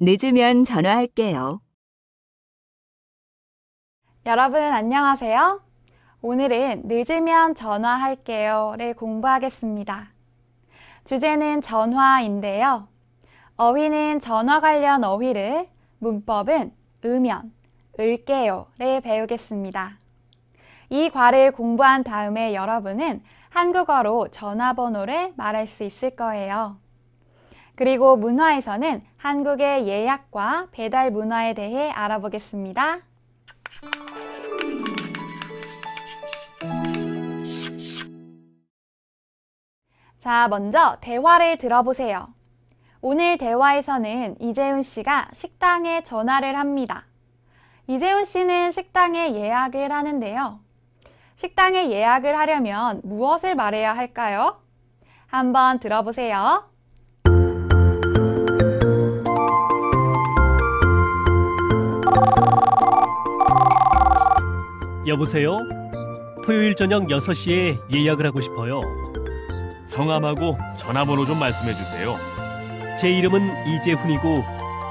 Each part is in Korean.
늦으면 전화할게요. 여러분 안녕하세요. 오늘은 늦으면 전화할게요를 공부하겠습니다. 주제는 전화인데요. 어휘는 전화 관련 어휘를, 문법은 으면, 을게요를 배우겠습니다. 이 과를 공부한 다음에 여러분은 한국어로 전화번호를 말할 수 있을 거예요. 그리고 문화에서는 한국의 예약과 배달 문화에 대해 알아보겠습니다. 자, 먼저 대화를 들어보세요. 오늘 대화에서는 이재훈 씨가 식당에 전화를 합니다. 이재훈 씨는 식당에 예약을 하는데요. 식당에 예약을 하려면 무엇을 말해야 할까요? 한번 들어보세요. 여보세요? 토요일 저녁 6시에 예약을 하고 싶어요. 성함하고 전화번호 좀 말씀해 주세요. 제 이름은 이재훈이고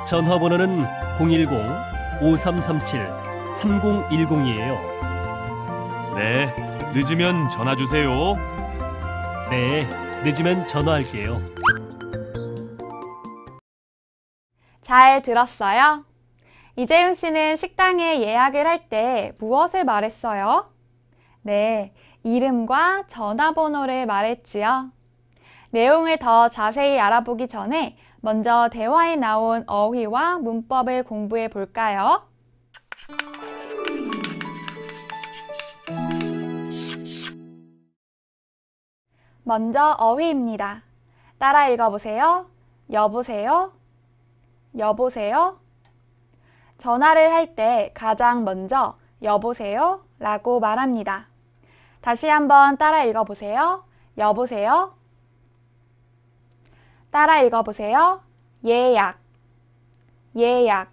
전화번호는 010-5337-3010이에요. 네, 늦으면 전화 주세요. 네, 늦으면 전화할게요. 잘 들었어요? 이재훈 씨는 식당에 예약을 할 때 무엇을 말했어요? 네, 이름과 전화번호를 말했지요. 내용을 더 자세히 알아보기 전에 먼저 대화에 나온 어휘와 문법을 공부해 볼까요? 먼저 어휘입니다. 따라 읽어보세요. 여보세요? 여보세요? 전화를 할 때 가장 먼저 여보세요? 라고 말합니다. 다시 한번 따라 읽어보세요. 여보세요? 따라 읽어보세요. 예약, 예약.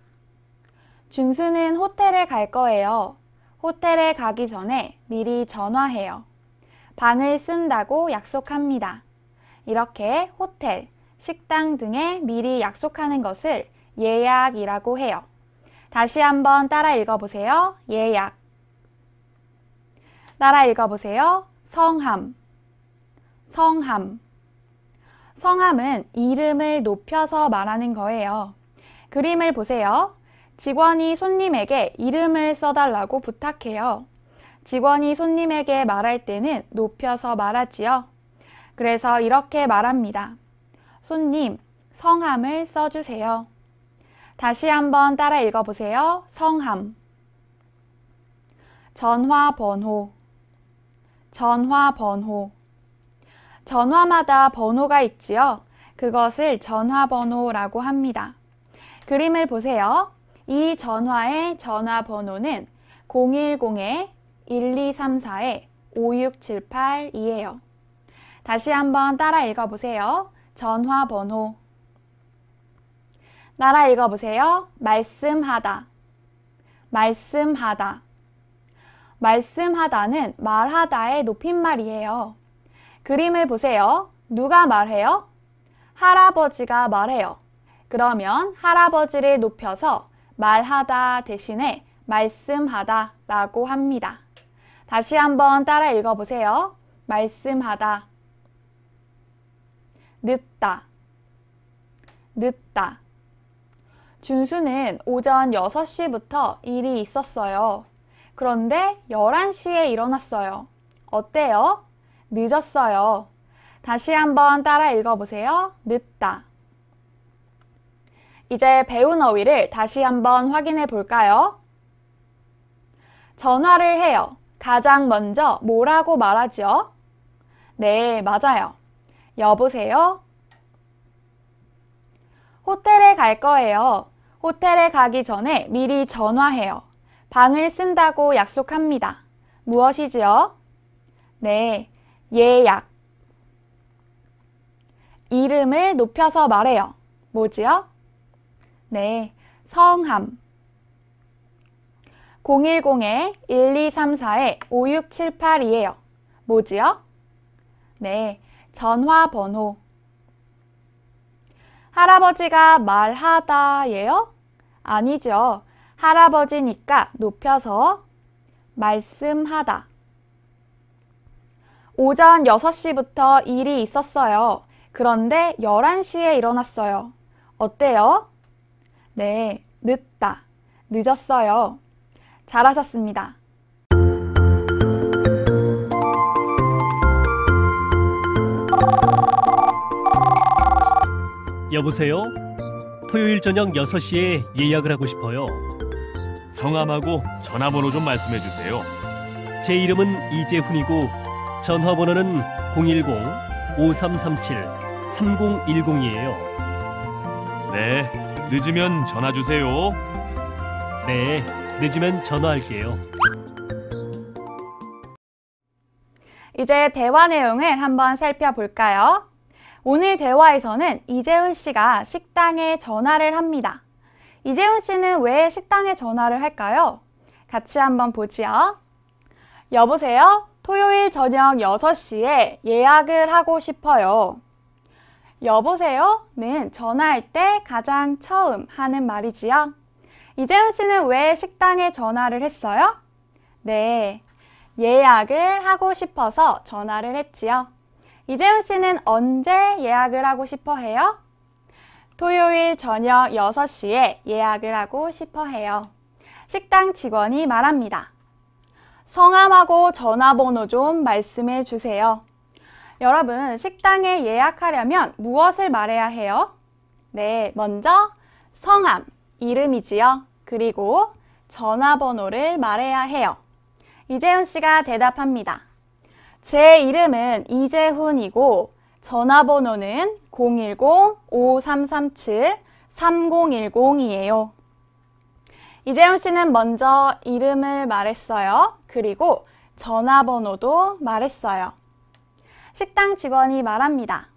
준수는 호텔에 갈 거예요. 호텔에 가기 전에 미리 전화해요. 방을 쓴다고 약속합니다. 이렇게 호텔, 식당 등에 미리 약속하는 것을 예약이라고 해요. 다시 한번 따라 읽어보세요. 예약. 따라 읽어보세요. 성함, 성함. 성함은 이름을 높여서 말하는 거예요. 그림을 보세요. 직원이 손님에게 이름을 써달라고 부탁해요. 직원이 손님에게 말할 때는 높여서 말하지요. 그래서 이렇게 말합니다. 손님, 성함을 써주세요. 다시 한번 따라 읽어보세요. 성함. 전화번호, 전화번호. 전화마다 번호가 있지요. 그것을 전화번호라고 합니다. 그림을 보세요. 이 전화의 전화번호는 010-1234-5678이에요. 다시 한번 따라 읽어보세요. 전화번호. 따라 읽어보세요. 말씀하다, 말씀하다. 말씀하다는 말하다의 높임말이에요. 그림을 보세요. 누가 말해요? 할아버지가 말해요. 그러면 할아버지를 높여서 말하다 대신에 말씀하다 라고 합니다. 다시 한번 따라 읽어보세요. 말씀하다. 늦다, 늦다. 준수는 오전 6시부터 일이 있었어요. 그런데 11시에 일어났어요. 어때요? 늦었어요. 다시 한번 따라 읽어보세요. 늦다. 이제 배운 어휘를 다시 한번 확인해 볼까요? 전화를 해요. 가장 먼저 뭐라고 말하죠? 네, 맞아요. 여보세요? 호텔에 갈 거예요. 호텔에 가기 전에 미리 전화해요. 방을 쓴다고 약속합니다. 무엇이지요? 네, 예약. 이름을 높여서 말해요. 뭐지요? 네, 성함. 010-1234-5678이에요. 뭐지요? 네, 전화번호. 할아버지가 말하다예요? 아니죠. 할아버지니까 높여서 말씀하다. 오전 6시부터 일이 있었어요. 그런데 11시에 일어났어요. 어때요? 네, 늦다. 늦었어요. 잘하셨습니다. 여보세요? 토요일 저녁 6시에 예약을 하고 싶어요. 성함하고 전화번호 좀 말씀해 주세요. 제 이름은 이재훈이고 전화번호는 010-5337-3010이에요. 네, 늦으면 전화 주세요. 네, 늦으면 전화할게요. 이제 대화 내용을 한번 살펴볼까요? 오늘 대화에서는 이재훈 씨가 식당에 전화를 합니다. 이재훈 씨는 왜 식당에 전화를 할까요? 같이 한번 보지요. 여보세요? 토요일 저녁 6시에 예약을 하고 싶어요. 여보세요?는 전화할 때 가장 처음 하는 말이지요. 이재훈 씨는 왜 식당에 전화를 했어요? 네, 예약을 하고 싶어서 전화를 했지요. 이재훈 씨는 언제 예약을 하고 싶어 해요? 토요일 저녁 6시에 예약을 하고 싶어 해요. 식당 직원이 말합니다. 성함하고 전화번호 좀 말씀해 주세요. 여러분, 식당에 예약하려면 무엇을 말해야 해요? 네, 먼저 성함, 이름이지요. 그리고 전화번호를 말해야 해요. 이재훈 씨가 대답합니다. 제 이름은 이재훈이고 전화번호는 010-5337-3010이에요. 이재훈 씨는 먼저 이름을 말했어요. 그리고 전화번호도 말했어요. 식당 직원이 말합니다.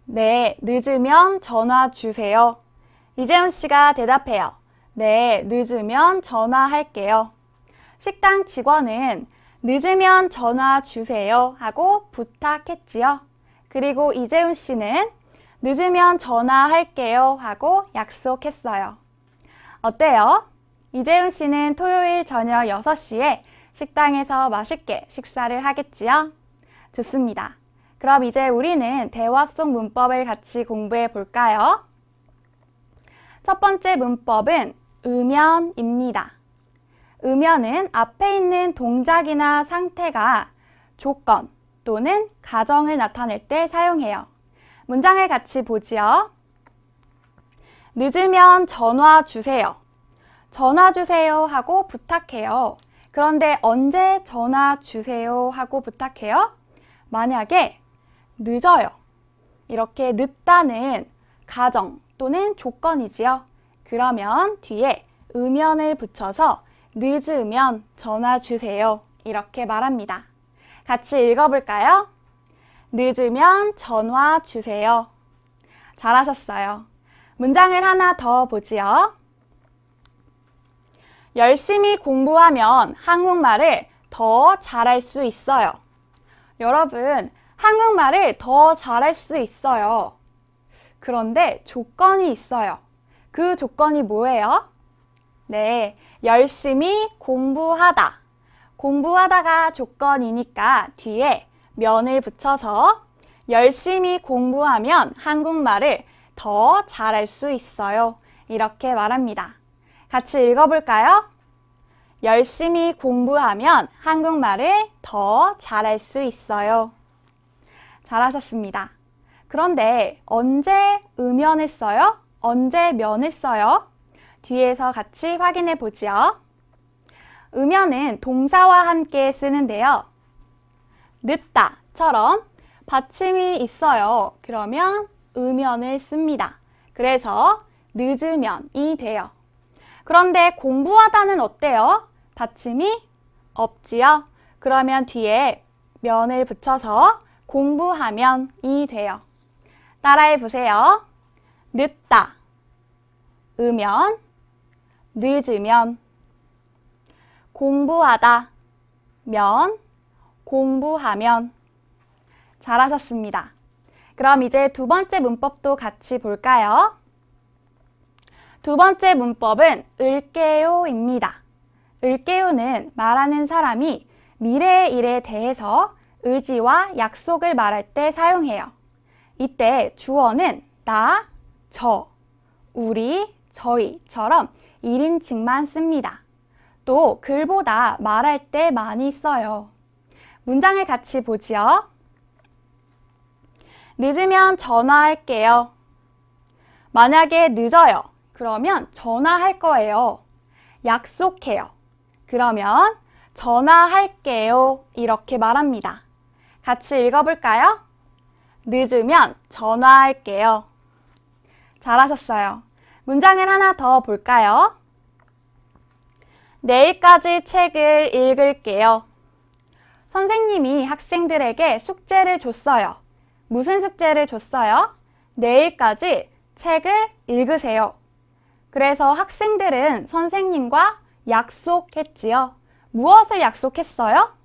네, 늦으면 전화 주세요. 이재훈 씨가 대답해요. 네, 늦으면 전화할게요. 식당 직원은 늦으면 전화 주세요 하고 부탁했지요. 그리고 이재훈 씨는 늦으면 전화할게요 하고 약속했어요. 어때요? 이재훈 씨는 토요일 저녁 6시에 식당에서 맛있게 식사를 하겠지요? 좋습니다. 그럼 이제 우리는 대화 속 문법을 같이 공부해 볼까요? 첫 번째 문법은 으면입니다. 으면은 앞에 있는 동작이나 상태가 조건 또는 가정을 나타낼 때 사용해요. 문장을 같이 보지요. 늦으면 전화 주세요. 전화 주세요 하고 부탁해요. 그런데 언제 전화 주세요 하고 부탁해요? 만약에 늦어요. 이렇게 늦다는 가정 또는 조건이지요. 그러면 뒤에 으면을 붙여서 늦으면 전화 주세요. 이렇게 말합니다. 같이 읽어볼까요? 늦으면 전화 주세요. 잘하셨어요. 문장을 하나 더 보지요. 열심히 공부하면 한국말을 더 잘할 수 있어요. 여러분, 한국말을 더 잘할 수 있어요. 그런데 조건이 있어요. 그 조건이 뭐예요? 네, 열심히 공부하다. 공부하다가 조건이니까 뒤에 면을 붙여서 열심히 공부하면 한국말을 더 잘할 수 있어요. 이렇게 말합니다. 같이 읽어볼까요? 열심히 공부하면 한국말을 더 잘할 수 있어요. 잘하셨습니다. 그런데 언제 으면을 써요? 언제 면을 써요? 뒤에서 같이 확인해 보지요. 으면은 동사와 함께 쓰는데요. 늦다처럼 받침이 있어요. 그러면 으면을 씁니다. 그래서 늦으면이 돼요. 그런데 공부하다는 어때요? 받침이 없지요? 그러면 뒤에 면을 붙여서 공부하면이 돼요. 따라해 보세요. 늦다, 으면, 늦으면, 공부하다, 면, 공부하면. 잘하셨습니다. 그럼 이제 두 번째 문법도 같이 볼까요? 두 번째 문법은 을게요입니다. 을게요는 말하는 사람이 미래의 일에 대해서 의지와 약속을 말할 때 사용해요. 이때 주어는 나, 저, 우리, 저희처럼 1인칭만 씁니다. 또 글보다 말할 때 많이 써요. 문장을 같이 보지요. 늦으면 전화할게요. 만약에 늦어요. 그러면 전화할 거예요. 약속해요. 그러면 전화할게요. 이렇게 말합니다. 같이 읽어볼까요? 늦으면 전화할게요. 잘하셨어요. 문장을 하나 더 볼까요? 내일까지 책을 읽을게요. 선생님이 학생들에게 숙제를 줬어요. 무슨 숙제를 줬어요? 내일까지 책을 읽으세요. 그래서 학생들은 선생님과 약속했지요. 무엇을 약속했어요?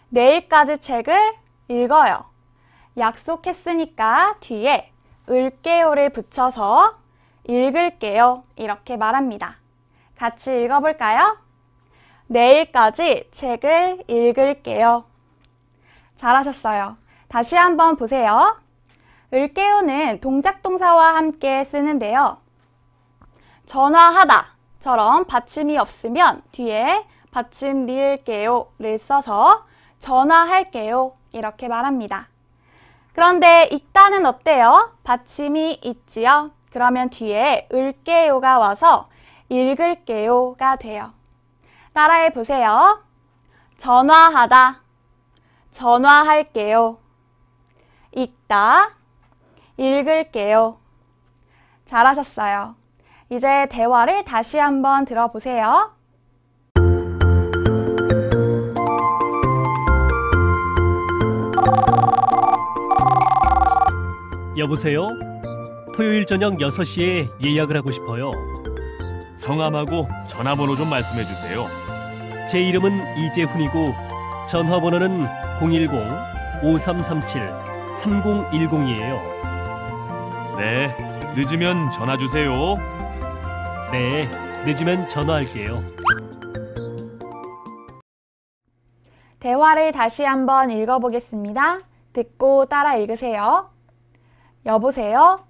내일까지 책을 읽어요. 약속했으니까 뒤에 을게요를 붙여서 읽을게요. 이렇게 말합니다. 같이 읽어볼까요? 내일까지 책을 읽을게요. 잘하셨어요. 다시 한번 보세요. 을게요는 동작동사와 함께 쓰는데요. 전화하다처럼 받침이 없으면 뒤에 받침 리을게요를 써서 전화할게요. 이렇게 말합니다. 그런데 읽다는 어때요? 받침이 있지요? 그러면 뒤에 을게요가 와서 읽을게요가 돼요. 따라해 보세요. 전화하다, 전화할게요. 읽다, 읽을게요. 잘하셨어요. 이제 대화를 다시 한번 들어보세요. 여보세요? 토요일 저녁 6시에 예약을 하고 싶어요. 성함하고 전화번호 좀 말씀해 주세요. 제 이름은 이재훈이고 전화번호는 010-5337-3010이에요. 네, 늦으면 전화 주세요. 네, 늦으면 전화할게요. 대화를 다시 한번 읽어보겠습니다. 듣고 따라 읽으세요. 여보세요?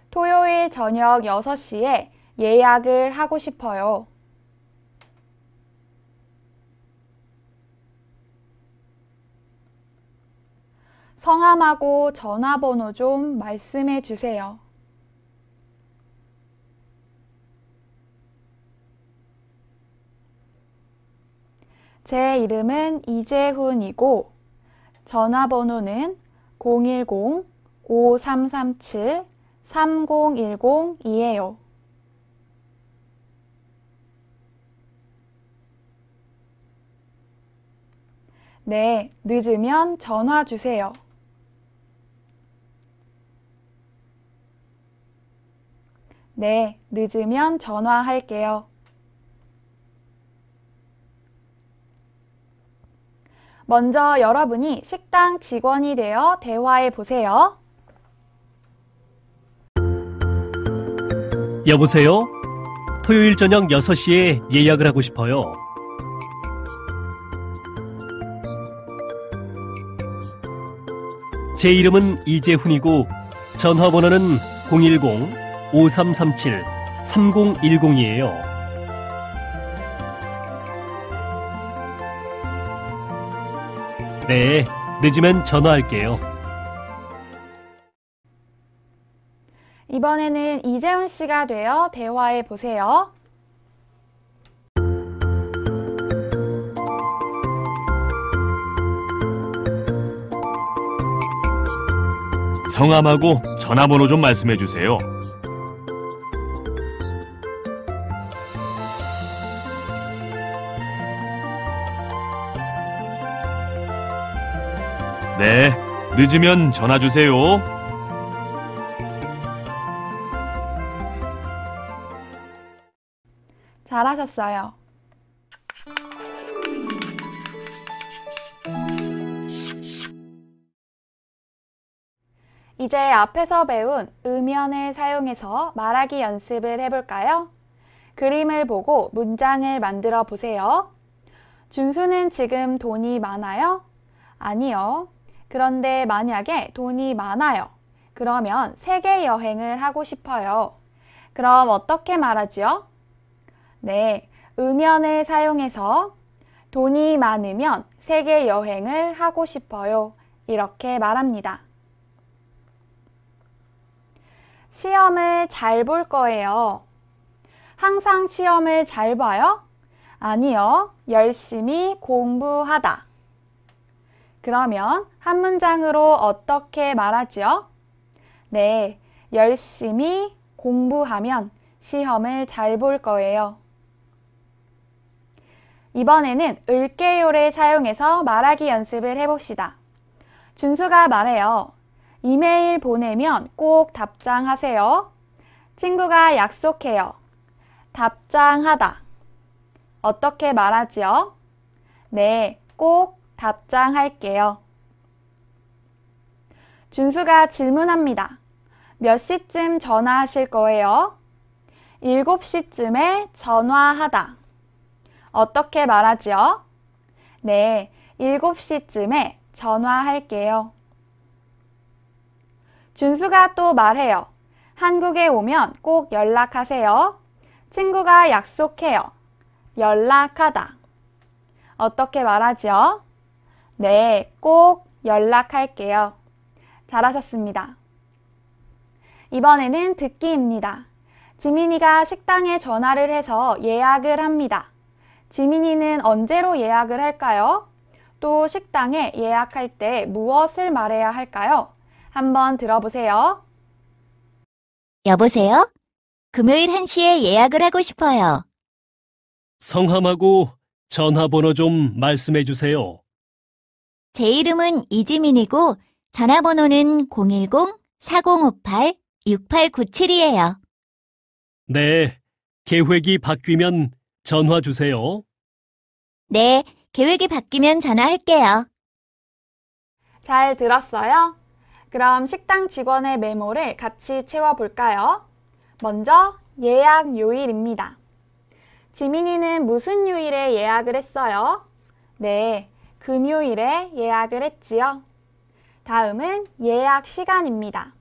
토요일 저녁 6시에 예약을 하고 싶어요. 성함하고 전화번호 좀 말씀해 주세요. 제 이름은 이재훈이고 전화번호는 010-5337-3010이에요. 네, 늦으면 전화 주세요. 네, 늦으면 전화할게요. 먼저 여러분이 식당 직원이 되어 대화해 보세요. 여보세요? 토요일 저녁 6시에 예약을 하고 싶어요. 제 이름은 이재훈이고 전화번호는 010-5337-3010이에요. 네, 늦으면 전화할게요. 이번에는 이재훈 씨가 되어 대화해 보세요. 성함하고 전화번호 좀 말씀해 주세요. 네, 늦으면 전화 주세요. 잘하셨어요. 이제 앞에서 배운 음연을 사용해서 말하기 연습을 해볼까요? 그림을 보고 문장을 만들어 보세요. 준수는 지금 돈이 많아요? 아니요. 그런데 만약에 돈이 많아요. 그러면 세계 여행을 하고 싶어요. 그럼 어떻게 말하지요? 네, 음연을 사용해서 돈이 많으면 세계 여행을 하고 싶어요. 이렇게 말합니다. 시험을 잘 볼 거예요. 항상 시험을 잘 봐요? 아니요, 열심히 공부하다. 그러면 한 문장으로 어떻게 말하지요? 네, 열심히 공부하면 시험을 잘 볼 거예요. 이번에는 을게요를 사용해서 말하기 연습을 해봅시다. 준수가 말해요. 이메일 보내면 꼭 답장하세요. 친구가 약속해요. 답장하다. 어떻게 말하지요? 네, 꼭 답장할게요. 준수가 질문합니다. 몇 시쯤 전화하실 거예요? 7시쯤에 전화하다. 어떻게 말하지요? 네, 7시쯤에 전화할게요. 준수가 또 말해요. 한국에 오면 꼭 연락하세요. 친구가 약속해요. 연락하다. 어떻게 말하지요? 네, 꼭 연락할게요. 잘하셨습니다. 이번에는 듣기입니다. 지민이가 식당에 전화를 해서 예약을 합니다. 지민이는 언제로 예약을 할까요? 또 식당에 예약할 때 무엇을 말해야 할까요? 한번 들어보세요. 여보세요? 금요일 1시에 예약을 하고 싶어요. 성함하고 전화번호 좀 말씀해 주세요. 제 이름은 이지민이고 전화번호는 010-4058-6897이에요. 네, 계획이 바뀌면 전화 주세요. 네, 계획이 바뀌면 전화할게요. 잘 들었어요? 그럼 식당 직원의 메모를 같이 채워볼까요? 먼저 예약 요일입니다. 지민이는 무슨 요일에 예약을 했어요? 네, 금요일에 예약을 했지요. 다음은 예약 시간입니다.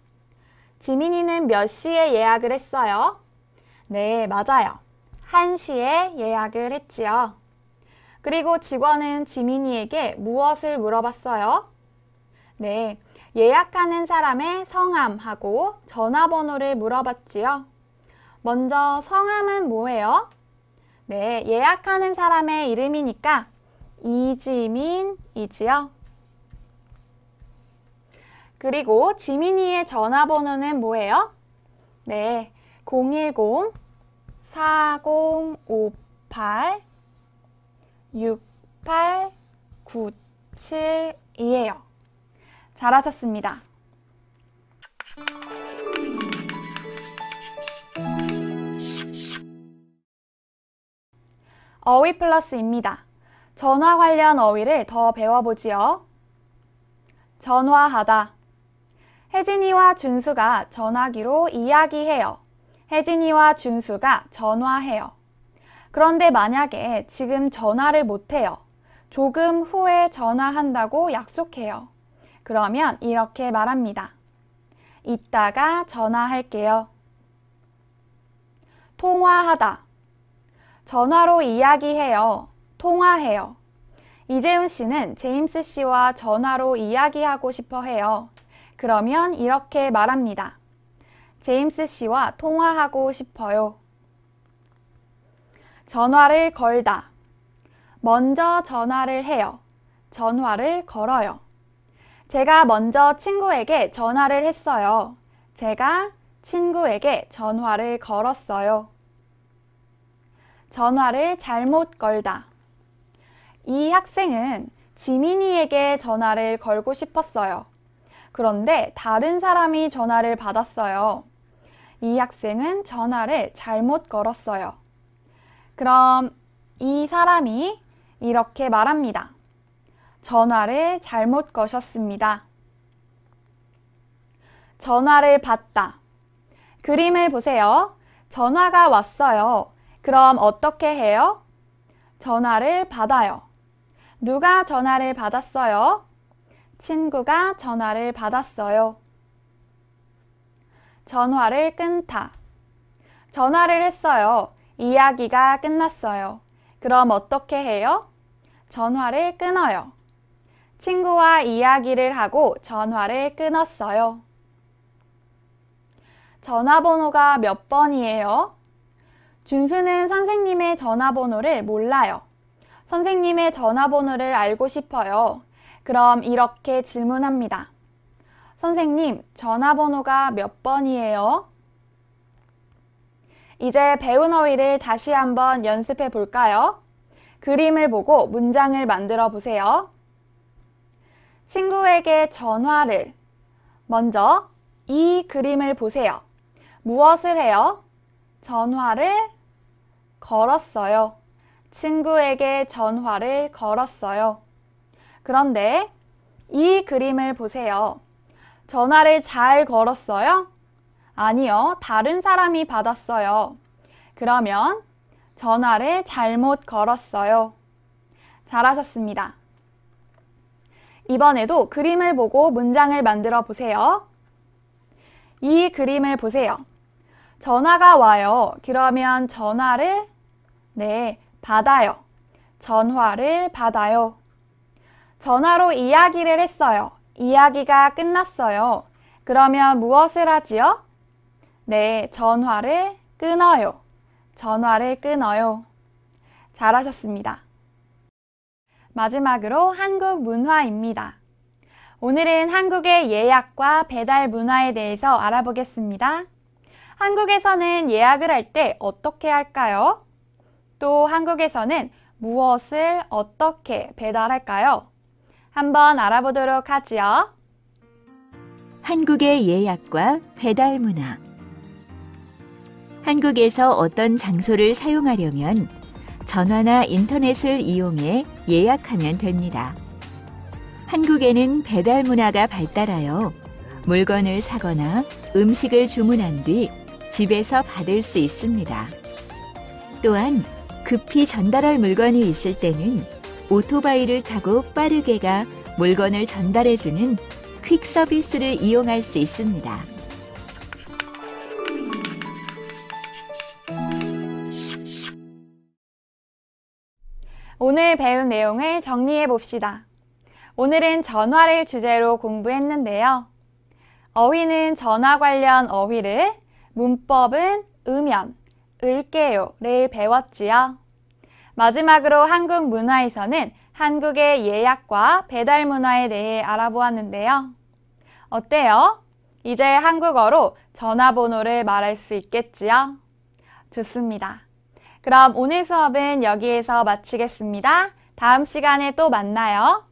지민이는 몇 시에 예약을 했어요? 네, 맞아요. 1시에 예약을 했지요. 그리고 직원은 지민이에게 무엇을 물어봤어요? 네, 예약하는 사람의 성함하고 전화번호를 물어봤지요. 먼저 성함은 뭐예요? 네, 예약하는 사람의 이름이니까 이지민이지요. 그리고 지민이의 전화번호는 뭐예요? 네, 010-4058-6897이에요. 잘하셨습니다. 어휘 플러스입니다. 전화 관련 어휘를 더 배워보지요. 전화하다. 혜진이와 준수가 전화기로 이야기해요. 혜진이와 준수가 전화해요. 그런데 만약에 지금 전화를 못해요. 조금 후에 전화한다고 약속해요. 그러면 이렇게 말합니다. 이따가 전화할게요. 통화하다. 전화로 이야기해요. 통화해요. 이재훈 씨는 제임스 씨와 전화로 이야기하고 싶어 해요. 그러면 이렇게 말합니다. 제임스 씨와 통화하고 싶어요. 전화를 걸다. 먼저 전화를 해요. 전화를 걸어요. 제가 먼저 친구에게 전화를 했어요. 제가 친구에게 전화를 걸었어요. 전화를 잘못 걸다. 이 학생은 지민이에게 전화를 걸고 싶었어요. 그런데 다른 사람이 전화를 받았어요. 이 학생은 전화를 잘못 걸었어요. 그럼 이 사람이 이렇게 말합니다. 전화를 잘못 거셨습니다. 전화를 받다. 그림을 보세요. 전화가 왔어요. 그럼 어떻게 해요? 전화를 받아요. 누가 전화를 받았어요? 친구가 전화를 받았어요. 전화를 끊다. 전화를 했어요. 이야기가 끝났어요. 그럼 어떻게 해요? 전화를 끊어요. 친구와 이야기를 하고 전화를 끊었어요. 전화번호가 몇 번이에요? 준수는 선생님의 전화번호를 몰라요. 선생님의 전화번호를 알고 싶어요. 그럼 이렇게 질문합니다. 선생님, 전화번호가 몇 번이에요? 이제 배운 어휘를 다시 한번 연습해 볼까요? 그림을 보고 문장을 만들어 보세요. 친구에게 전화를. 먼저 이 그림을 보세요. 무엇을 해요? 전화를 걸었어요. 친구에게 전화를 걸었어요. 그런데 이 그림을 보세요. 전화를 잘 걸었어요? 아니요, 다른 사람이 받았어요. 그러면 전화를 잘못 걸었어요. 잘하셨습니다. 이번에도 그림을 보고 문장을 만들어 보세요. 이 그림을 보세요. 전화가 와요. 그러면 전화를 받아요. 전화를 받아요. 전화로 이야기를 했어요. 이야기가 끝났어요. 그러면 무엇을 하지요? 전화를 끊어요. 전화를 끊어요. 잘하셨습니다. 마지막으로 한국 문화입니다. 오늘은 한국의 예약과 배달 문화에 대해서 알아보겠습니다. 한국에서는 예약을 할 때 어떻게 할까요? 또 한국에서는 무엇을 어떻게 배달할까요? 한번 알아보도록 하지요. 한국의 예약과 배달 문화. 한국에서 어떤 장소를 사용하려면 전화나 인터넷을 이용해 예약하면 됩니다. 한국에는 배달 문화가 발달하여 물건을 사거나 음식을 주문한 뒤 집에서 받을 수 있습니다. 또한 급히 전달할 물건이 있을 때는 오토바이를 타고 빠르게 가 물건을 전달해주는 퀵 서비스를 이용할 수 있습니다. 오늘 배운 내용을 정리해 봅시다. 오늘은 전화를 주제로 공부했는데요. 어휘는 전화 관련 어휘를, 문법은 으면, 을게요를 배웠지요. 마지막으로 한국 문화에서는 한국의 예약과 배달 문화에 대해 알아보았는데요. 어때요? 이제 한국어로 전화번호를 말할 수 있겠지요? 좋습니다. 그럼 오늘 수업은 여기에서 마치겠습니다. 다음 시간에 또 만나요.